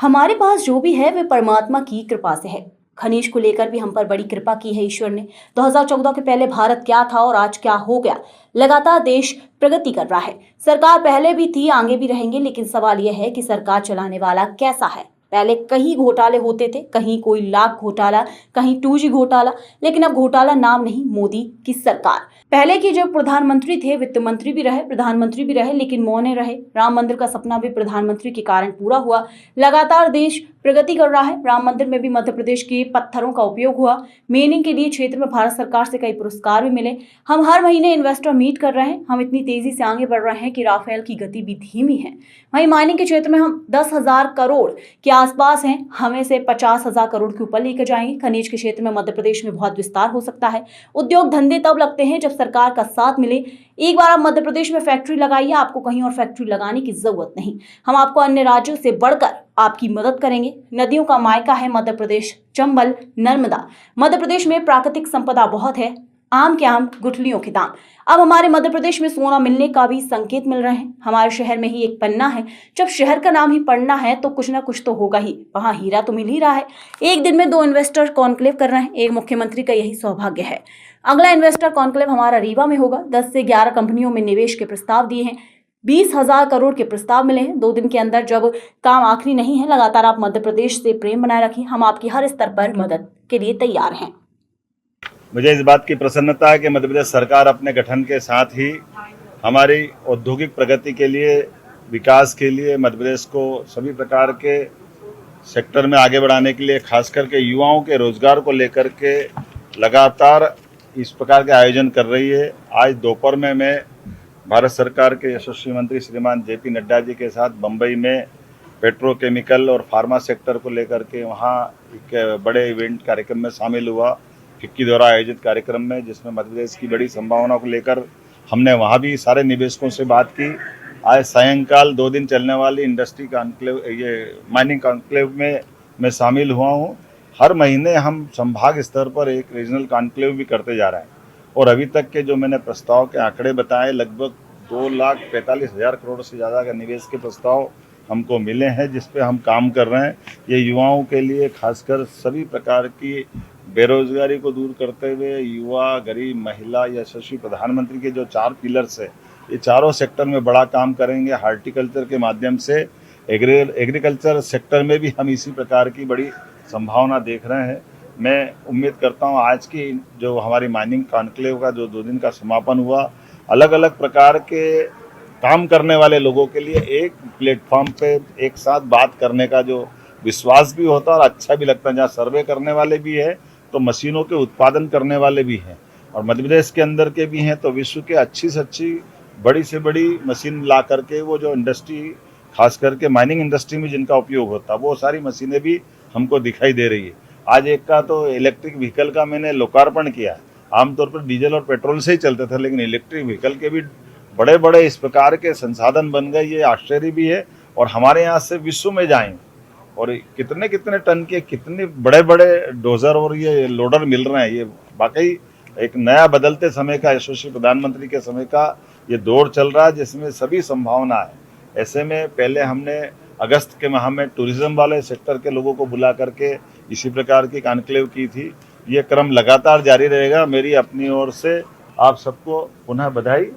हमारे पास जो भी है वे परमात्मा की कृपा से है। खनिज को लेकर भी हम पर बड़ी कृपा की है ईश्वर ने। 2014 के पहले भारत क्या था और आज क्या हो गया। लगातार देश प्रगति कर रहा है। सरकार पहले भी थी, आगे भी रहेंगे, लेकिन सवाल यह है कि सरकार चलाने वाला कैसा है। पहले कई घोटाले होते थे, कहीं कोई लाख घोटाला, कहीं 2G घोटाला, लेकिन अब घोटाला नाम नहीं, मोदी की सरकार। पहले की जो प्रधानमंत्री थे, वित्त मंत्री भी रहे, प्रधानमंत्री भी रहे, लेकिन मौन रहे। राम मंदिर का सपना भी प्रधानमंत्री के कारण पूरा हुआ। लगातार देश प्रगति कर रहा है। राम मंदिर में भी मध्य प्रदेश के पत्थरों का उपयोग हुआ। मेनिंग के लिए क्षेत्र में भारत सरकार से कई पुरस्कार भी मिले। हम हर महीने इन्वेस्टर मीट कर रहे हैं। हम इतनी तेजी से आगे बढ़ रहे हैं कि राफेल की गति भी धीमी है। वहीं माइनिंग के क्षेत्र में हम 10,000 करोड़ के आसपास हैं। हमें से 50,000 करोड़ के ऊपर लेकर जाएंगे। खनिज के क्षेत्र में मध्य प्रदेश में बहुत विस्तार हो सकता है। उद्योग धंधे तब लगते हैं जब सरकार का साथ मिले। एक बार आप मध्य प्रदेश में फैक्ट्री लगाइए, आपको कहीं और फैक्ट्री लगाने की जरूरत नहीं। हम आपको अन्य राज्यों से बढ़कर आपकी मदद करेंगे। नदियों का मायका है मध्य प्रदेश, चंबल, नर्मदा। मध्य प्रदेश में प्राकृतिक संपदा बहुत है। आम के आम, गुठलियों के दाम। अब हमारे मध्य प्रदेश में सोना मिलने का भी संकेत मिल रहे हैं। हमारे शहर में ही एक पन्ना है। जब शहर का नाम ही पढ़ना है तो कुछ ना कुछ तो होगा ही। वहां हीरा तो मिल ही रहा है। एक दिन में 2 इन्वेस्टर कॉन्क्लेव कर रहे हैं। एक मुख्यमंत्री का यही सौभाग्य है। अगला इन्वेस्टर कॉन्क्लेव हमारा रीवा में होगा। 10 से 11 कंपनियों में निवेश के प्रस्ताव दिए हैं। 20,000 करोड़ के प्रस्ताव मिले हैं। 2 दिन के अंदर जब काम आखिरी नहीं है। लगातार आप मध्य प्रदेश से प्रेम बनाए रखिए। हम आपकी हर स्तर पर मदद के लिए तैयार हैं। मुझे इस बात की प्रसन्नता है कि मध्य प्रदेश सरकार अपने गठन के साथ ही हमारी औद्योगिक प्रगति के लिए, विकास के लिए, मध्य प्रदेश को सभी प्रकार के सेक्टर में आगे बढ़ाने के लिए, खास करके युवाओं के रोजगार को लेकर के लगातार इस प्रकार के आयोजन कर रही है। आज दोपहर में मैं भारत सरकार के यशस्वी मंत्री श्रीमान JP नड्डा जी के साथ बम्बई में पेट्रोकेमिकल और फार्मा सेक्टर को लेकर के वहाँ एक बड़े इवेंट कार्यक्रम में शामिल हुआ। फिक्की द्वारा आयोजित कार्यक्रम में, जिसमें मध्य प्रदेश की बड़ी संभावनाओं को लेकर हमने वहाँ भी सारे निवेशकों से बात की। आज सायंकाल 2 दिन चलने वाली इंडस्ट्री कॉन्क्लेव, ये माइनिंग कॉन्क्लेव में मैं शामिल हुआ हूँ। हर महीने हम संभाग स्तर पर एक रीजनल कॉन्क्लेव भी करते जा रहे हैं और अभी तक के जो मैंने प्रस्ताव के आंकड़े बताए, लगभग 2,45,000 करोड़ से ज़्यादा का निवेश के प्रस्ताव हमको मिले हैं, जिस पे हम काम कर रहे हैं। ये युवाओं के लिए, खासकर सभी प्रकार की बेरोजगारी को दूर करते हुए युवा, गरीब, महिला, यशस्वी प्रधानमंत्री के जो 4 पिलर्स है, ये चारों सेक्टर में बड़ा काम करेंगे। हार्टिकल्चर के माध्यम से एग्रीकल्चर सेक्टर में भी हम इसी प्रकार की बड़ी संभावना देख रहे हैं। मैं उम्मीद करता हूँ आज की जो हमारी माइनिंग कॉन्क्लेव का जो 2 दिन का समापन हुआ, अलग अलग प्रकार के काम करने वाले लोगों के लिए एक प्लेटफॉर्म पे एक साथ बात करने का जो विश्वास भी होता है और अच्छा भी लगता है। जहाँ सर्वे करने वाले भी है तो मशीनों के उत्पादन करने वाले भी हैं, और मध्य प्रदेश के अंदर के भी हैं, तो विश्व के अच्छी से अच्छी, बड़ी से बड़ी मशीन ला करके वो जो इंडस्ट्री, खास करके माइनिंग इंडस्ट्री में जिनका उपयोग होता है, वो सारी मशीनें भी हमको दिखाई दे रही है। आज एक का तो इलेक्ट्रिक व्हीकल का मैंने लोकार्पण किया है। आमतौर पर डीजल और पेट्रोल से ही चलते थे, लेकिन इलेक्ट्रिक व्हीकल के भी बड़े बड़े इस प्रकार के संसाधन बन गए। ये आश्चर्य भी है। और हमारे यहाँ से विश्व में जाएं और कितने कितने टन के, कितने बड़े बड़े डोजर और ये लोडर मिल रहे हैं। ये वाकई एक नया बदलते समय का, यशस्वी प्रधानमंत्री के समय का ये दौर चल रहा है, जिसमें सभी संभावना है। ऐसे में पहले हमने अगस्त के माह में टूरिज्म वाले सेक्टर के लोगों को बुला करके इसी प्रकार की कॉन्क्लेव की थी। ये क्रम लगातार जारी रहेगा। मेरी अपनी ओर से आप सबको पुनः बधाई।